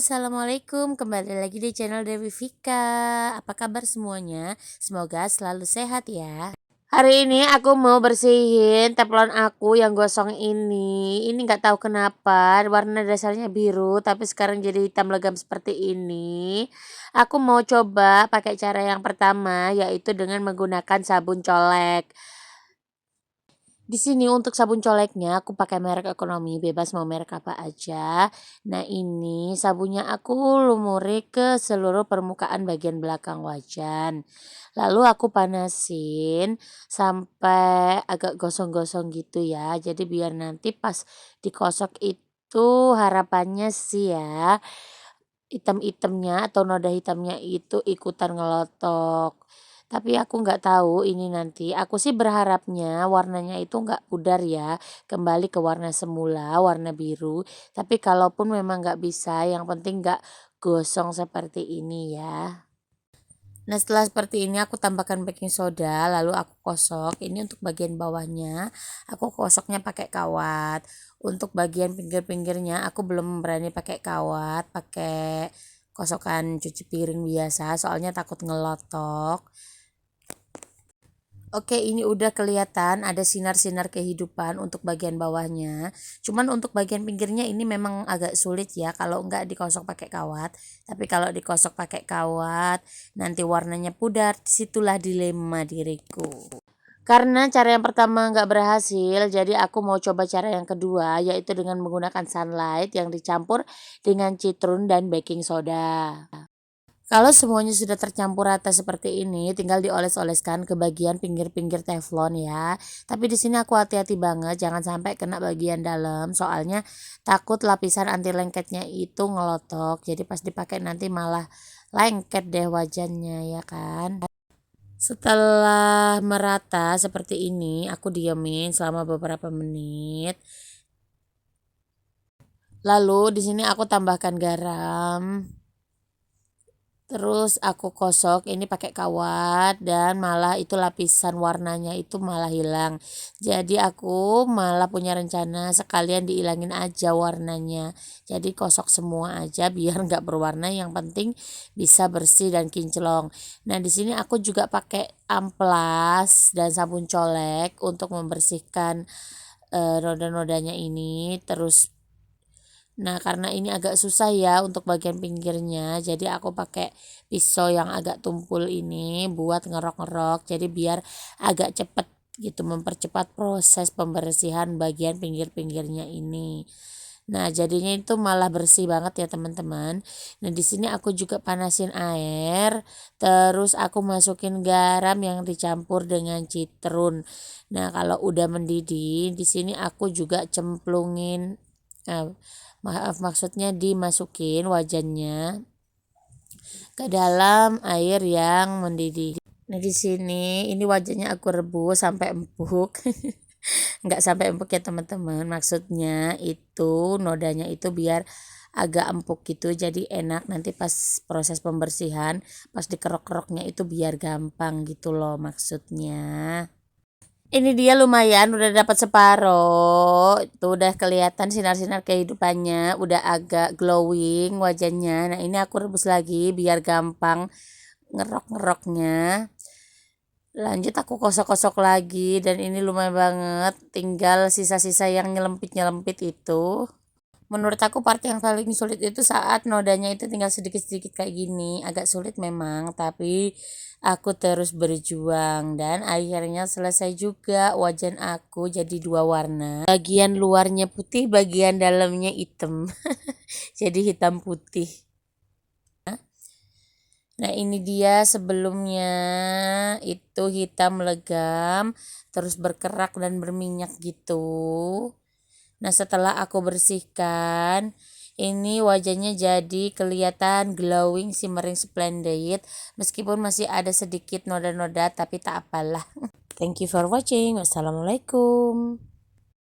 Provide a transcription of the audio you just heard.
Assalamualaikum, kembali lagi di channel Dewi Vika. Apa kabar semuanya? Semoga selalu sehat ya. Hari ini aku mau bersihin teflon aku yang gosong ini. Ini nggak tahu kenapa warna dasarnya biru tapi sekarang jadi hitam legam seperti ini. Aku mau coba pakai cara yang pertama yaitu dengan menggunakan sabun colek. Di sini untuk sabun coleknya aku pakai merek ekonomi, bebas mau merek apa aja. Nah ini sabunnya aku lumuri ke seluruh permukaan bagian belakang wajan. Lalu aku panasin sampai agak gosong-gosong gitu ya. Jadi biar nanti pas dikosok itu harapannya sih ya item-itemnya atau noda hitamnya itu ikutan ngelotok. Tapi aku nggak tahu ini nanti, aku sih berharapnya warnanya itu nggak pudar ya, kembali ke warna semula, warna biru. Tapi kalaupun memang nggak bisa, yang penting nggak gosong seperti ini ya. Nah setelah seperti ini aku tambahkan baking soda lalu aku kosok. Ini untuk bagian bawahnya aku kosoknya pakai kawat. Untuk bagian pinggir-pinggirnya aku belum berani pakai kawat, pakai kosokan cuci piring biasa soalnya takut ngelotok. Oke, ini udah kelihatan ada sinar-sinar kehidupan untuk bagian bawahnya. Cuman untuk bagian pinggirnya ini memang agak sulit ya kalau nggak dikosok pakai kawat. Tapi kalau dikosok pakai kawat, nanti warnanya pudar. Disitulah dilema diriku. Karena cara yang pertama nggak berhasil, jadi aku mau coba cara yang kedua, yaitu dengan menggunakan sunlight yang dicampur dengan citron dan baking soda. Kalau semuanya sudah tercampur rata seperti ini, tinggal dioles-oleskan ke bagian pinggir-pinggir teflon ya. Tapi di sini aku hati-hati banget, jangan sampai kena bagian dalam, soalnya takut lapisan anti lengketnya itu ngelotok. Jadi pas dipakai nanti malah lengket deh wajannya ya kan. Setelah merata seperti ini, aku diamin selama beberapa menit. Lalu di sini aku tambahkan garam. Terus aku kosok ini pakai kawat dan malah itu lapisan warnanya itu malah hilang. Jadi aku malah punya rencana sekalian dihilangin aja warnanya. Jadi kosok semua aja biar nggak berwarna, yang penting bisa bersih dan kinclong. Nah di sini aku juga pakai amplas dan sabun colek untuk membersihkan noda-nodanya ini. Terus nah, karena ini agak susah ya untuk bagian pinggirnya, jadi aku pakai pisau yang agak tumpul ini buat ngerok-ngerok. Jadi biar agak cepet gitu mempercepat proses pembersihan bagian pinggir-pinggirnya ini. Nah, jadinya itu malah bersih banget ya teman-teman. Nah, di sini aku juga panasin air, terus aku masukin garam yang dicampur dengan citron. Nah, kalau udah mendidih, di sini aku juga cemplungin maaf maksudnya dimasukin wajannya ke dalam air yang mendidih. Nah di sini ini wajannya aku rebus sampai empuk. Nggak sampai empuk ya teman-teman. Maksudnya itu nodanya itu biar agak empuk gitu, jadi enak nanti pas proses pembersihan, pas dikerok-keroknya itu biar gampang gitu loh maksudnya. Ini dia lumayan udah dapat separuh, tuh udah kelihatan sinar-sinar kehidupannya, udah agak glowing wajahnya. Nah ini aku rebus lagi biar gampang ngerok-ngeroknya. Lanjut aku kosok-kosok lagi dan ini lumayan banget, tinggal sisa-sisa yang nyelempit-nyelempit itu. Menurut aku part yang paling sulit itu saat nodanya itu tinggal sedikit-sedikit kayak gini. Agak sulit memang, tapi aku terus berjuang dan akhirnya selesai juga wajan aku jadi dua warna. Bagian luarnya putih, bagian dalamnya hitam. Jadi hitam putih. Nah ini dia sebelumnya itu hitam legam, terus berkerak dan berminyak gitu. Nah setelah aku bersihkan, ini wajahnya jadi kelihatan glowing, shimmering, splendid. Meskipun masih ada sedikit noda-noda tapi tak apalah. Thank you for watching. Wassalamualaikum.